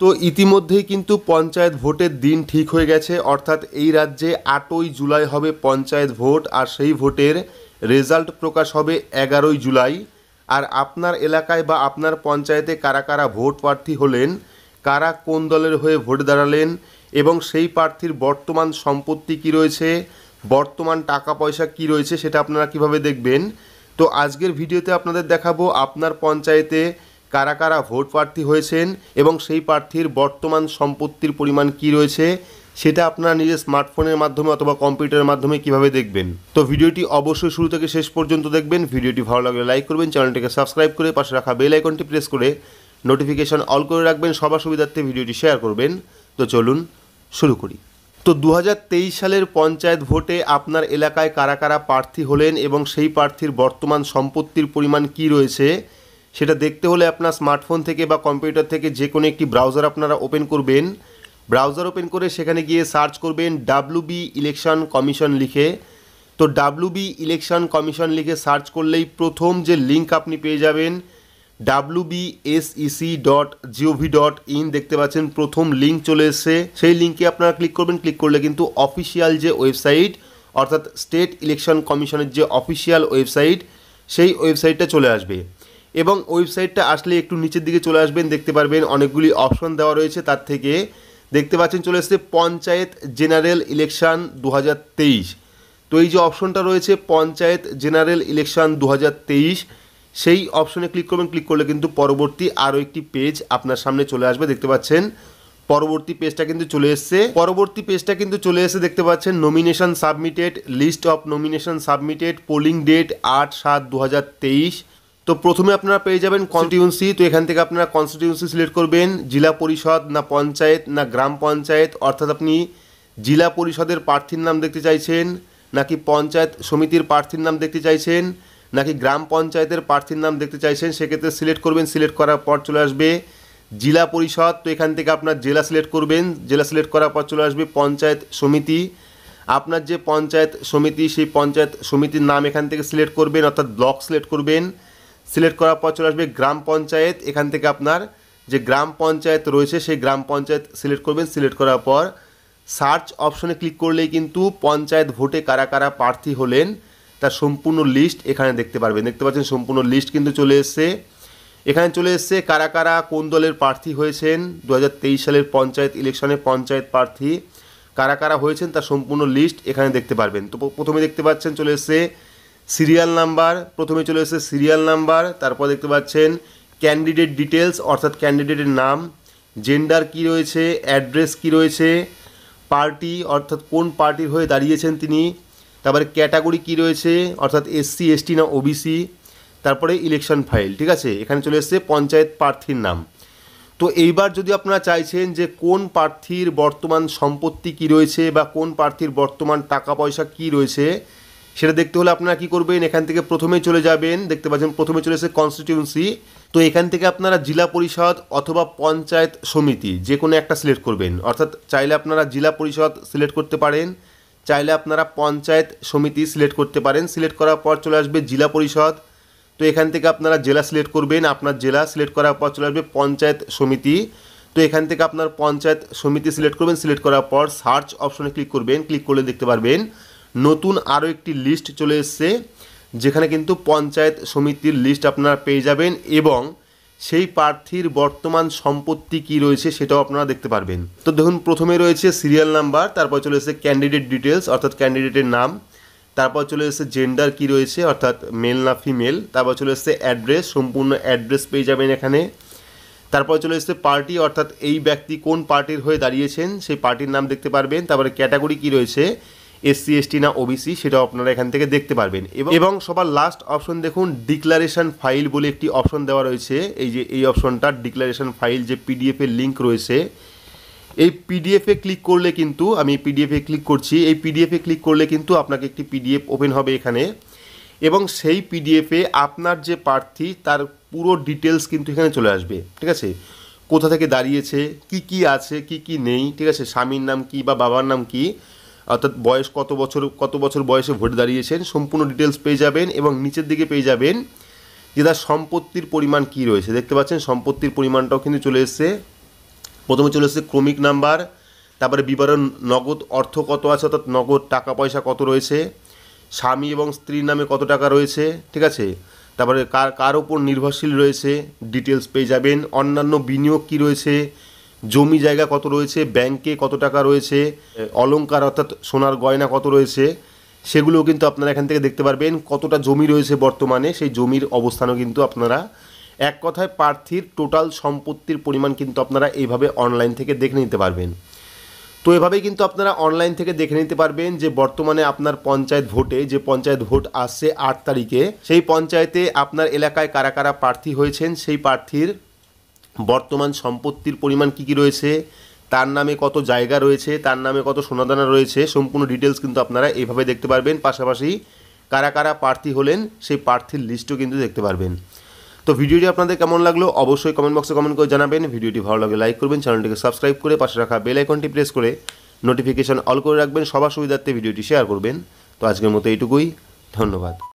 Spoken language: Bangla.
তো ইতিমধ্যেই কিন্তু পঞ্চায়েত ভোটের দিন ঠিক হয়ে গেছে, অর্থাৎ এই রাজ্যে 8ই জুলাই হবে পঞ্চায়েত ভোট, আর সেই ভোটের রেজাল্ট প্রকাশ হবে 11ই জুলাই। আর আপনার এলাকায় বা আপনার পঞ্চায়েতে কারা কারা ভোট প্রার্থী হলেন, কারা কোন দলের হয়ে ভোট দাঁড়ালেন এবং সেই প্রার্থীর বর্তমান সম্পত্তি কী রয়েছে, বর্তমান টাকা পয়সা কী রয়েছে, সেটা আপনারা কিভাবে দেখবেন। তো আজকের ভিডিওতে আপনাদের দেখাবো আপনার পঞ্চায়েতে কারা কারা ভোট প্রার্থী হয়েছেন এবং সেই প্রার্থীর বর্তমান সম্পত্তির পরিমাণ কী রয়েছে সেটা আপনারা নিজের স্মার্টফোনের মাধ্যমে অথবা কম্পিউটারের মাধ্যমে কিভাবে দেখবেন। তো ভিডিওটি অবশ্যই শুরু থেকে শেষ পর্যন্ত দেখবেন। ভিডিওটি ভালো লাগলে লাইক করবেন, চ্যানেলটিকে সাবস্ক্রাইব করে পাশে রাখা বেল আইকনটি প্রেস করে নোটিফিকেশন অল করে রাখবেন, সবার সুবিধার্থে ভিডিওটি শেয়ার করবেন। তো চলুন শুরু করি। তো 2023 সালের পঞ্চায়েত ভোটে আপনার এলাকায় কারা কারা প্রার্থী হলেন এবং সেই প্রার্থীর বর্তমান সম্পত্তির পরিমাণ কী রয়েছে সেটা দেখতে হলে আপনার স্মার্টফোন থেকে বা কম্পিউটার থেকে যে কোনো একটি ব্রাউজার আপনারা ওপেন করবেন। ব্রাউজার ওপেন করে সেখানে গিয়ে সার্চ করবেন WB ইলেকশন কমিশন লিখে। তো WB ইলেকশন কমিশন লিখে সার্চ করলেই প্রথম যে লিঙ্ক আপনি পেয়ে যাবেন wbsec.gov.in দেখতে পাচ্ছেন, প্রথম লিঙ্ক চলে এসছে। সেই লিঙ্কে আপনারা ক্লিক করবেন। ক্লিক করলে কিন্তু অফিসিয়াল যে ওয়েবসাইট অর্থাৎ স্টেট ইলেকশন কমিশনের যে অফিসিয়াল ওয়েবসাইট সেই ওয়েবসাইটটা চলে আসবে এবং ওয়েবসাইটটা আসলে একটু নিচের দিকে চলে আসবেন, দেখতে পারবেন অনেকগুলি অপশন দেওয়া রয়েছে। তার থেকে দেখতে পাচ্ছেন চলে এসছে পঞ্চায়েত জেনারেল ইলেকশন 2023। তো এই যে অপশনটা রয়েছে পঞ্চায়েত জেনারেল ইলেকশন 2023 সেই অপশনে ক্লিক করবেন। ক্লিক করলে কিন্তু পরবর্তী আরও একটি পেজ আপনার সামনে চলে আসবে, দেখতে পাচ্ছেন পরবর্তী পেজটা কিন্তু চলে এসছে। দেখতে পাচ্ছেন nomination submitted, list of nomination submitted, polling date 8/7/2023। তো প্রথমে আপনারা পেয়ে যাবেন কনস্টিটিউয়েন্সি। তো এখান থেকে আপনারা কনস্টিটিউয়েন্সি সিলেক্ট করবেন, জেলা পরিষদ না পঞ্চায়েত না গ্রাম পঞ্চায়েত, অর্থাৎ আপনি জেলা পরিষদের প্রার্থীর নাম দেখতে চাইছেন নাকি পঞ্চায়েত সমিতির প্রার্থীর নাম দেখতে চাইছেন নাকি গ্রাম পঞ্চায়েতের প্রার্থীর নাম দেখতে চাইছেন, সেক্ষেত্রে সিলেক্ট করবেন। সিলেক্ট করার পর চলে আসবে জেলা পরিষদ। তো এখান থেকে আপনার জেলা সিলেক্ট করবেন। জেলা সিলেক্ট করার পর চলে আসবে পঞ্চায়েত সমিতি। আপনার যে পঞ্চায়েত সমিতি সেই পঞ্চায়েত সমিতির নাম এখান থেকে সিলেক্ট করবেন, অর্থাৎ ব্লক সিলেক্ট করবেন। সিলেক্ট করার পর চলে আসবে গ্রাম পঞ্চায়েত। এখান থেকে আপনার যে গ্রাম পঞ্চায়েত রয়েছে সেই গ্রাম পঞ্চায়েত সিলেক্ট করবেন। সিলেক্ট করার পর সার্চ অপশনে ক্লিক করলেই কিন্তু পঞ্চায়েত ভোটে কারা কারা প্রার্থী হলেন তার সম্পূর্ণ লিস্ট এখানে দেখতে পারবেন। দেখতে পাচ্ছেন সম্পূর্ণ লিস্ট কিন্তু চলে এসছে। এখানে চলে এসছে কারা কারা কোন দলের প্রার্থী হয়েছেন 2023 সালের পঞ্চায়েত ইলেকশনে পঞ্চায়েত প্রার্থী কারা কারা হয়েছেন তার সম্পূর্ণ লিস্ট এখানে দেখতে পারবেন। তো প্রথমে দেখতে পাচ্ছেন চলে এসছে সিরিয়াল নাম্বার, প্রথমে চলে এসেছে সিরিয়াল নাম্বার। তারপর দেখতে পাচ্ছেন ক্যান্ডিডেট ডিটেলস অর্থাৎ ক্যান্ডিডেটের নাম, জেন্ডার কি রয়েছে, অ্যাড্রেস কি রয়েছে, পার্টি অর্থাৎ কোন পার্টির হয়ে দাঁড়িয়েছেন তিনি, তারপরে ক্যাটাগরি কি রয়েছে অর্থাৎ SC ST না OBC, তারপরে ইলেকশন ফাইল। ঠিক আছে, এখানে চলে এসছে পঞ্চায়েত প্রার্থীর নাম। তো এইবার যদি আপনারা চাইছেন যে কোন প্রার্থীর বর্তমান সম্পত্তি কি রয়েছে বা কোন প্রার্থীর বর্তমান টাকা পয়সা কি রয়েছে সেটা দেখতে হলে আপনারা কী করবেন, এখান থেকে প্রথমেই চলে যাবেন। দেখতে পাচ্ছেন প্রথমে চলে এসেছে কনস্টিটিউয়েন্সি। তো এখান থেকে আপনারা জেলা পরিষদ অথবা পঞ্চায়েত সমিতি যে কোনো একটা সিলেক্ট করবেন, অর্থাৎ চাইলে আপনারা জেলা পরিষদ সিলেক্ট করতে পারেন, চাইলে আপনারা পঞ্চায়েত সমিতি সিলেক্ট করতে পারেন। সিলেক্ট করার পর চলে আসবে জেলা পরিষদ। তো এখান থেকে আপনারা জেলা সিলেক্ট করবেন, আপনার জেলা সিলেক্ট করার পর চলে আসবে পঞ্চায়েত সমিতি। তো এখান থেকে আপনার পঞ্চায়েত সমিতি সিলেক্ট করবেন। সিলেক্ট করার পর সার্চ অপশনে ক্লিক করবেন। ক্লিক করলে দেখতে পারবেন নতুন আরও একটি লিস্ট চলে এসছে, যেখানে কিন্তু পঞ্চায়েত সমিতির লিস্ট আপনারা পেয়ে যাবেন এবং সেই প্রার্থীর বর্তমান সম্পত্তি কি রয়েছে সেটাও আপনারা দেখতে পারবেন। তো দেখুন প্রথমে রয়েছে সিরিয়াল নাম্বার, তারপর চলে এসেছে ক্যান্ডিডেট ডিটেলস অর্থাৎ ক্যান্ডিডেটের নাম, তারপর চলে এসেছে জেন্ডার কি রয়েছে অর্থাৎ মেল না ফিমেল, তারপর চলে এসেছে অ্যাড্রেস, সম্পূর্ণ অ্যাড্রেস পেয়ে যাবেন এখানে। তারপর চলে এসেছে পার্টি অর্থাৎ এই ব্যক্তি কোন পার্টির হয়ে দাঁড়িয়েছেন সেই পার্টির নাম দেখতে পারবেন। তারপরে ক্যাটাগরি কি রয়েছে SC ST না OBC সেটাও আপনারা এখান থেকে দেখতে পারবেন। এবং সবার লাস্ট অপশন দেখুন ডিক্লারেশন ফাইল বলে একটি অপশন দেওয়া রয়েছে। এই যে এই অপশনটা ডিক্লারেশন ফাইল যে PDF এর লিঙ্ক রয়েছে, এই PDF এ ক্লিক করলে কিন্তু আমি PDF এ ক্লিক করছি। এই PDF এ ক্লিক করলে কিন্তু আপনাকে একটি PDF ওপেন হবে এখানে এবং সেই PDF এ আপনার যে প্রার্থী তার পুরো ডিটেলস কিন্তু এখানে চলে আসবে। ঠিক আছে, কোথা থেকে দাঁড়িয়েছে, কি আছে কি নেই, ঠিক আছে, স্বামীর নাম কি বা বাবার নাম কি, অর্থাৎ বয়স কত বছর বয়সে ভোট দাঁড়িয়েছেন সম্পূর্ণ ডিটেলস পেয়ে যাবেন এবং নিচের দিকে পেয়ে যাবেন যে তার সম্পত্তির পরিমাণ কি রয়েছে। দেখতে পাচ্ছেন সম্পত্তির পরিমাণটাও কিন্তু চলে এসছে। প্রথমে চলে এসেছে ক্রমিক নাম্বার, তারপরে বিবরণ নগদ অর্থ কত আছে, অর্থাৎ নগদ টাকা পয়সা কত রয়েছে, স্বামী এবং স্ত্রীর নামে কত টাকা রয়েছে, ঠিক আছে, তারপরে কার উপর নির্ভরশীল রয়েছে ডিটেলস পেয়ে যাবেন, অন্যান্য বিনিয়োগ কী রয়েছে, জমি জায়গা কত রয়েছে, ব্যাংকে কত টাকা রয়েছে, অলংকার অর্থাৎ সোনার গয়না কত রয়েছে, সেগুলোও কিন্তু আপনারা এখান থেকে দেখতে পারবেন। কতটা জমি রয়েছে বর্তমানে সেই জমির অবস্থানও কিন্তু আপনারা, এক কথায় প্রার্থীর টোটাল সম্পত্তির পরিমাণ কিন্তু আপনারা এইভাবে অনলাইন থেকে দেখে নিতে পারবেন। তো এভাবেই কিন্তু আপনারা অনলাইন থেকে দেখে নিতে পারবেন যে বর্তমানে আপনার পঞ্চায়েত ভোটে, যে পঞ্চায়েত ভোট আসছে 8 তারিখে, সেই পঞ্চায়েতে আপনার এলাকায় কারা কারা প্রার্থী হয়েছেন, সেই প্রার্থীর বর্তমান সম্পত্তির পরিমাণ কী কী রয়েছে, তার নামে কত জায়গা রয়েছে, তার নামে কত সোনাদানা রয়েছে, সম্পূর্ণ ডিটেলস কিন্তু আপনারা এইভাবে দেখতে পারবেন। পাশাপাশি কারা কারা প্রার্থী হলেন সেই প্রার্থীর লিস্টও কিন্তু দেখতে পারবেন। তো ভিডিওটি আপনাদের কেমন লাগলো অবশ্যই কমেন্ট বক্সে কমেন্ট করে জানাবেন। ভিডিওটি ভালো লাগলে লাইক করবেন, চ্যানেলটিকে সাবস্ক্রাইব করে পাশে রাখা বেল আইকনটি প্রেস করে নোটিফিকেশন অল করে রাখবেন, সবার সুবিধার্থে ভিডিওটি শেয়ার করবেন। তো আজকের মতো এইটুকুই, ধন্যবাদ।